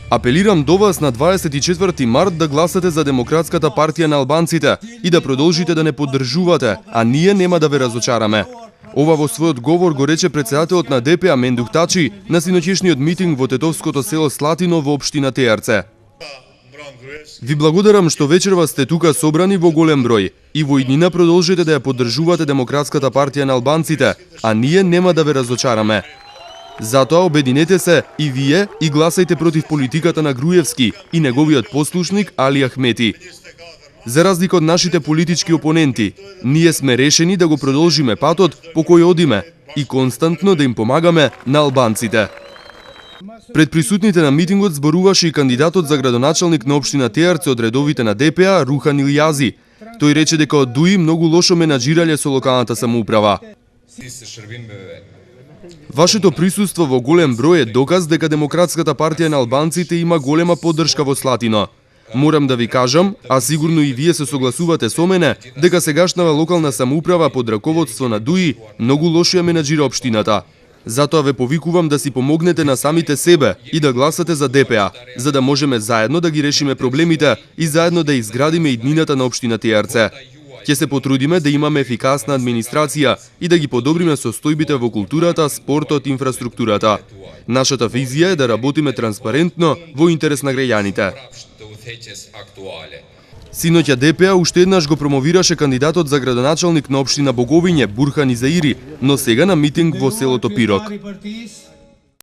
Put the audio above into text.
Апелирам до вас на 24 март да гласате за Демократската партија на албанците и да продолжите да не поддржувате, а ние нема да ве разочараме. Ова во својот говор го рече председателот на ДПА Мендух Тачи на синоќешниот митинг во тетовското село Слатино во општина Тејарце. Ви благодарам што вечерва сте тука собрани во голем број и во иднина продолжите да ја поддржувате Демократската партија на албанците, а ние нема да ве разочараме. Затоа обединете се и вие и гласајте против политиката на Груевски и неговиот послушник Али Ахмети. За разлика од нашите политички опоненти, ние сме решени да го продолжиме патот по кој одиме и константно да им помагаме на албанците. Пред присутните на митингот зборуваше и кандидатот за градоначалник на општина Тејарце од редовите на ДПА Рухан Илјази. Тој рече дека од ДУИ многу лошо менаџирале со локалната самоуправа. Вашето присуство во голем број е доказ дека Демократската партија на албанците има голема поддршка во Слатино. Морам да ви кажам, а сигурно и вие се согласувате со мене, дека сегашнава локална самоуправа под раководство на ДУИ многу лошо ја менаџира општината. Затоа ве повикувам да си помогнете на самите себе и да гласате за ДПА, за да можеме заедно да ги решиме проблемите и заедно да изградиме иднината на општина Тејарце. Ќе се потрудиме да имаме ефикасна администрација и да ги подобриме состојбите во културата, спортот, инфраструктурата. Нашата визија е да работиме транспарентно во интерес на граѓаните. Синоќа ДПА уште еднаш го промовираше кандидатот за градоначалник на општина Боговиње Бурхан Изаири, но сега на митинг во селото Пирок.